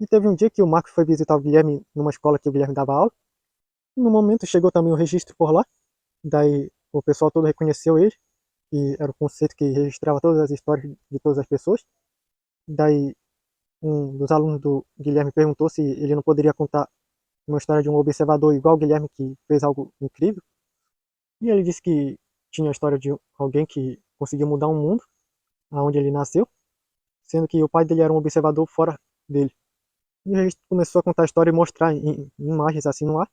E teve um dia que o Marcos foi visitar o Guilherme numa escola que o Guilherme dava aula. E no momento chegou também o registro por lá. Daí o pessoal todo reconheceu ele, que era o conceito que registrava todas as histórias de todas as pessoas. Daí um dos alunos do Guilherme perguntou se ele não poderia contar uma história de um observador igual o Guilherme que fez algo incrível. E ele disse que tinha a história de alguém que conseguiu mudar o mundo, aonde ele nasceu, sendo que o pai dele era um observador fora dele. E a gente começou a contar a história e mostrar em imagens assim no ar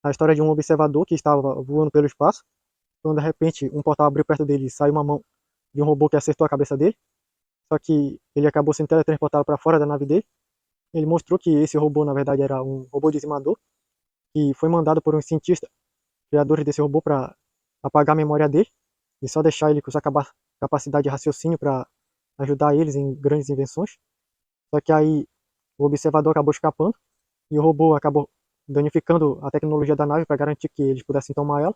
a história de um observador que estava voando pelo espaço, quando de repente um portal abriu perto dele e saiu uma mão de um robô que acertou a cabeça dele, só que ele acabou sendo teletransportado para fora da nave dele. Ele mostrou que esse robô na verdade era um robô dizimador, que foi mandado por um cientista, criadores desse robô, para apagar a memória dele e só deixar ele com sua capacidade de raciocínio para ajudar eles em grandes invenções. Só que aí o observador acabou escapando e o robô acabou danificando a tecnologia da nave para garantir que eles pudessem tomar ela.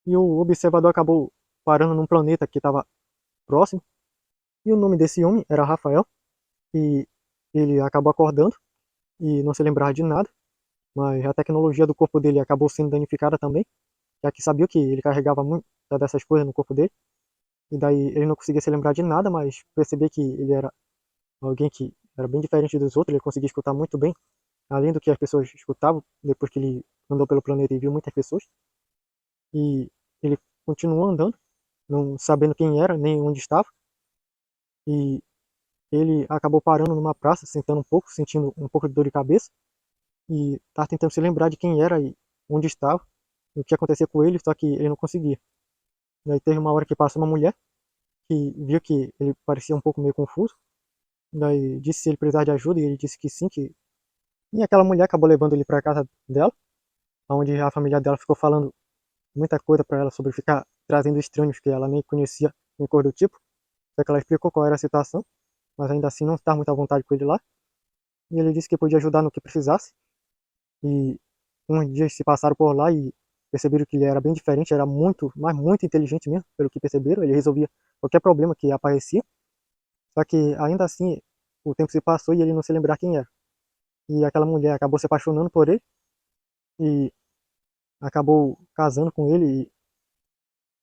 E o observador acabou parando num planeta que estava próximo. E o nome desse homem era Rafael. E ele acabou acordando e não se lembrava de nada. Mas a tecnologia do corpo dele acabou sendo danificada também, já que sabia que ele carregava muitas dessas coisas no corpo dele. E daí ele não conseguia se lembrar de nada, mas perceber que ele era alguém que era bem diferente dos outros. Ele conseguia escutar muito bem, além do que as pessoas escutavam, depois que ele andou pelo planeta e viu muitas pessoas. E ele continuou andando, não sabendo quem era, nem onde estava. E ele acabou parando numa praça, sentando um pouco, sentindo um pouco de dor de cabeça. E estava tentando se lembrar de quem era e onde estava, e o que acontecia com ele, só que ele não conseguia. Daí teve uma hora que passou uma mulher, que viu que ele parecia um pouco meio confuso. Daí disse se ele precisava de ajuda, e ele disse que sim, que... E aquela mulher acabou levando ele para casa dela, onde a família dela ficou falando muita coisa para ela sobre ficar trazendo estranhos que ela nem conhecia, nem cor do tipo. Só que ela explicou qual era a situação, mas ainda assim não estava muito à vontade com ele lá. E ele disse que podia ajudar no que precisasse. E uns dias se passaram por lá e perceberam que ele era bem diferente, era muito, mas muito inteligente mesmo, pelo que perceberam. Ele resolvia qualquer problema que aparecia. Só que ainda assim o tempo se passou e ele não se lembrar quem era. E aquela mulher acabou se apaixonando por ele e acabou casando com ele. E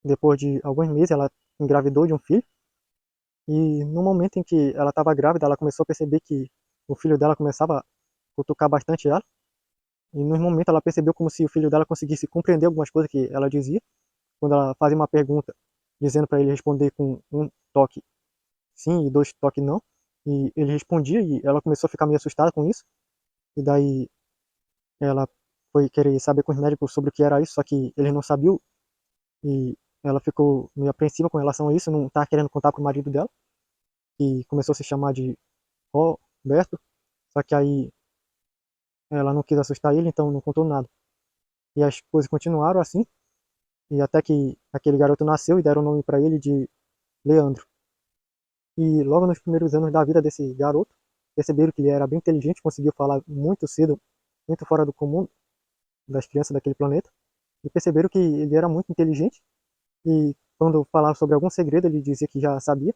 depois de alguns meses ela engravidou de um filho. E no momento em que ela estava grávida, ela começou a perceber que o filho dela começava a cutucar bastante ela. E no momento ela percebeu como se o filho dela conseguisse compreender algumas coisas que ela dizia. Quando ela fazia uma pergunta, dizendo para ele responder com um toque sim e dois toques não. E ele respondia e ela começou a ficar meio assustada com isso. E daí ela foi querer saber com os médicos sobre o que era isso, só que eles não sabiam. E ela ficou meio apreensiva com relação a isso, não tá querendo contar pro marido dela, que começou a se chamar de Roberto. Só que aí ela não quis assustar ele, então não contou nada. E as coisas continuaram assim, e até que aquele garoto nasceu e deram o nome para ele de Leandro. E logo nos primeiros anos da vida desse garoto, perceberam que ele era bem inteligente, conseguiu falar muito cedo, muito fora do comum das crianças daquele planeta, e perceberam que ele era muito inteligente, e quando falava sobre algum segredo, ele dizia que já sabia,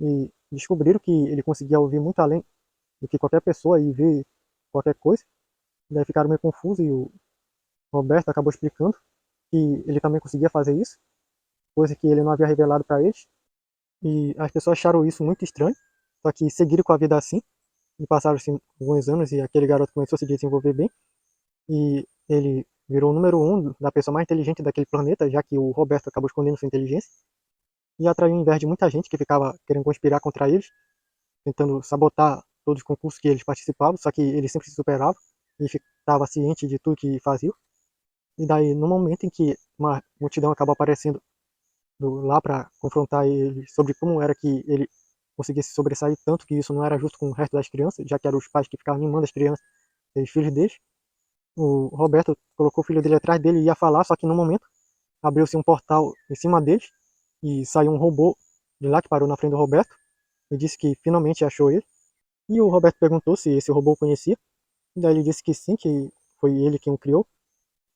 e descobriram que ele conseguia ouvir muito além do que qualquer pessoa e ver qualquer coisa. Daí ficaram meio confusos e o Roberto acabou explicando que ele também conseguia fazer isso, coisa que ele não havia revelado para eles. E as pessoas acharam isso muito estranho, só que seguiram com a vida assim. E passaram-se alguns anos e aquele garoto começou a se desenvolver bem. E ele virou o número um da pessoa mais inteligente daquele planeta, já que o Roberto acabou escondendo sua inteligência. E atraiu o inveja de muita gente que ficava querendo conspirar contra eles, tentando sabotar todos os concursos que eles participavam, só que ele sempre se superava e ficava ciente de tudo que fazia. E daí, no momento em que uma multidão acaba aparecendo lá para confrontar ele sobre como era que ele conseguisse sobressair tanto, que isso não era justo com o resto das crianças, já que eram os pais que ficavam mimando as crianças e os filhos deles. O Roberto colocou o filho dele atrás dele e ia falar, só que no momento abriu-se um portal em cima deles e saiu um robô de lá que parou na frente do Roberto e disse que finalmente achou ele. E o Roberto perguntou se esse robô o conhecia. E daí ele disse que sim, que foi ele quem o criou.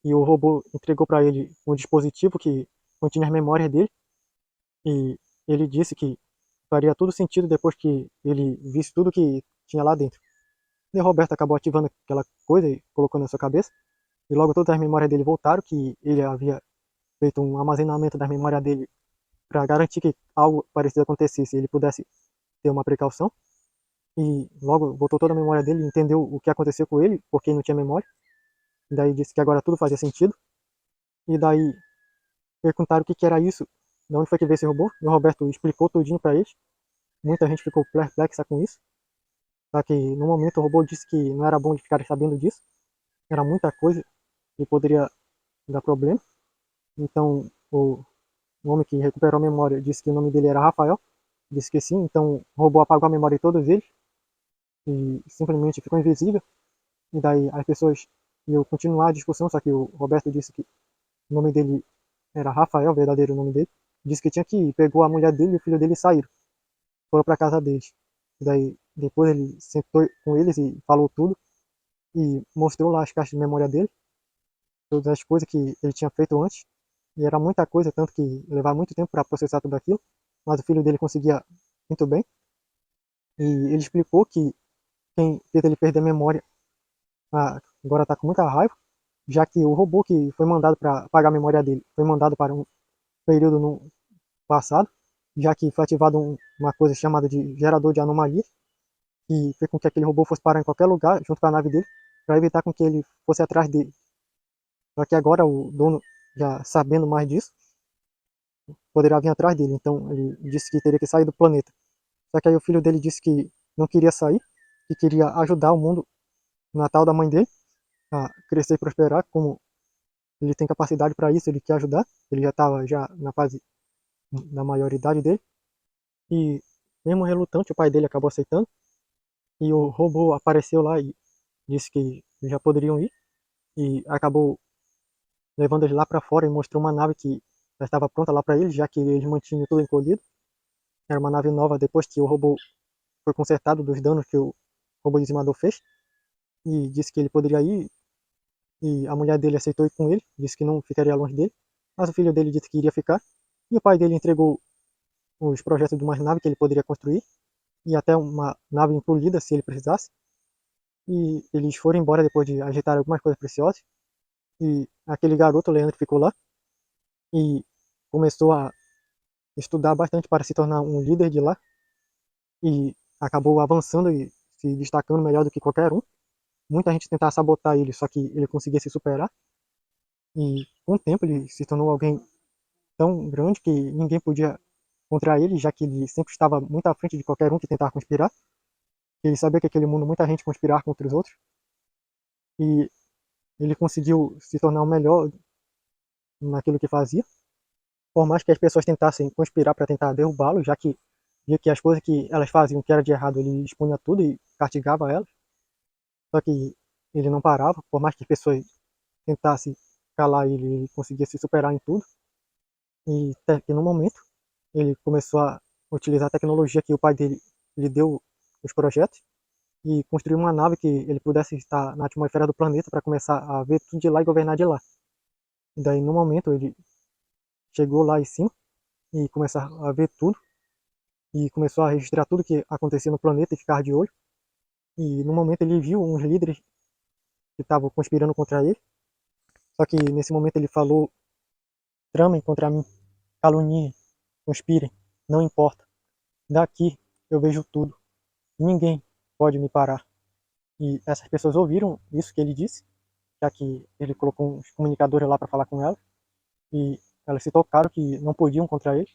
E o robô entregou para ele um dispositivo que continha as memórias dele. E ele disse que faria todo sentido depois que ele visse tudo que tinha lá dentro. E o Roberto acabou ativando aquela coisa e colocou na sua cabeça. E logo todas as memórias dele voltaram, que ele havia feito um armazenamento das memórias dele para garantir que algo parecido acontecesse e ele pudesse ter uma precaução. E logo voltou toda a memória dele, entendeu o que aconteceu com ele, porque ele não tinha memória. E daí disse que agora tudo fazia sentido. E daí perguntaram o que, que era isso, de onde foi que veio esse robô. E o Roberto explicou tudinho para eles. Muita gente ficou perplexa com isso. Só que no momento o robô disse que não era bom de ficar sabendo disso. Era muita coisa que poderia dar problema. Então o homem que recuperou a memória disse que o nome dele era Rafael. Disse que sim, então o robô apagou a memória de todos eles e simplesmente ficou invisível. E daí as pessoas iam continuar a discussão, só que o Roberto disse que o nome dele era Rafael, o verdadeiro nome dele. Disse que tinha que ir, pegou a mulher dele e o filho dele e saíram. Foram para casa deles. E daí depois ele sentou com eles e falou tudo e mostrou lá as caixas de memória dele, todas as coisas que ele tinha feito antes. E era muita coisa, tanto que levava muito tempo para processar tudo aquilo, mas o filho dele conseguia muito bem. E ele explicou que quem fez ele perder a memória agora está com muita raiva, já que o robô que foi mandado para apagar a memória dele foi mandado para um período no passado, já que foi ativado uma coisa chamada de gerador de anomalia, que fez com que aquele robô fosse parar em qualquer lugar junto com a nave dele, para evitar com que ele fosse atrás dele. Só que agora o dono, já sabendo mais disso, poderá vir atrás dele. Então ele disse que teria que sair do planeta. Só que aí o filho dele disse que não queria sair, que queria ajudar o mundo natal da mãe dele a crescer e prosperar, como ele tem capacidade para isso, ele quer ajudar. Ele já estava já na fase da maioridade dele. E mesmo relutante, o pai dele acabou aceitando. E o robô apareceu lá e disse que já poderiam ir. E acabou levando eles lá para fora e mostrou uma nave que já estava pronta lá para eles, já que eles mantinham tudo encolhido. Era uma nave nova depois que o robô foi consertado dos danos que o robô dizimador fez. E disse que ele poderia ir. E a mulher dele aceitou ir com ele, disse que não ficaria longe dele. Mas o filho dele disse que iria ficar. E o pai dele entregou os projetos de uma nave que ele poderia construir. E até uma nave polida, se ele precisasse. E eles foram embora depois de ajeitar algumas coisas preciosas. E aquele garoto, o Leandro, ficou lá e começou a estudar bastante para se tornar um líder de lá. E acabou avançando e se destacando melhor do que qualquer um. Muita gente tentava sabotar ele, só que ele conseguia se superar. E com o tempo ele se tornou alguém tão grande que ninguém podia contra ele, já que ele sempre estava muito à frente de qualquer um que tentava conspirar. Ele sabia que aquele mundo muita gente conspirava contra os outros. E ele conseguiu se tornar o melhor naquilo que fazia. Por mais que as pessoas tentassem conspirar para tentar derrubá-lo, já que via que as coisas que elas faziam que era de errado, ele expunha tudo e castigava elas. Só que ele não parava, por mais que as pessoas tentassem calar ele, ele conseguia se superar em tudo. E até que no momento ele começou a utilizar a tecnologia que o pai dele lhe deu os projetos e construiu uma nave que ele pudesse estar na atmosfera do planeta para começar a ver tudo de lá e governar de lá. E daí no momento ele chegou lá em cima e começou a ver tudo e começou a registrar tudo que acontecia no planeta e ficar de olho. E no momento ele viu uns líderes que estavam conspirando contra ele. Só que nesse momento ele falou: tramem contra mim, caluniem, conspirem, não importa. Daqui eu vejo tudo. Ninguém pode me parar. E essas pessoas ouviram isso que ele disse, já que ele colocou uns comunicadores lá para falar com ela. E elas se tocaram que não podiam contra ele.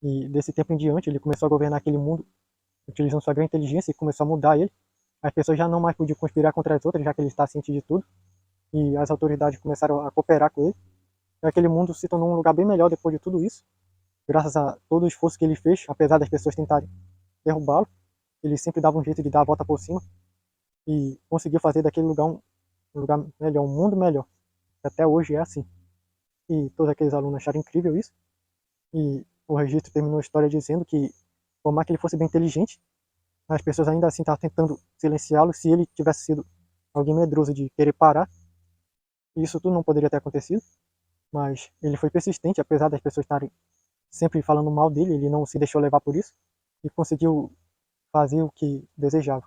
E desse tempo em diante ele começou a governar aquele mundo utilizando sua grande inteligência e começou a mudar ele. As pessoas já não mais podiam conspirar contra as outras, já que ele está ciente de tudo. E as autoridades começaram a cooperar com ele. E aquele mundo se tornou um lugar bem melhor depois de tudo isso. Graças a todo o esforço que ele fez, apesar das pessoas tentarem derrubá-lo, ele sempre dava um jeito de dar a volta por cima e conseguiu fazer daquele lugar um lugar melhor, um mundo melhor. Até hoje é assim. E todos aqueles alunos acharam incrível isso. E o registro terminou a história dizendo que, por mais que ele fosse bem inteligente, as pessoas ainda assim estavam tentando silenciá-lo. Se ele tivesse sido alguém medroso de querer parar, isso tudo não poderia ter acontecido. Mas ele foi persistente, apesar das pessoas estarem sempre falando mal dele, ele não se deixou levar por isso e conseguiu fazer o que desejava.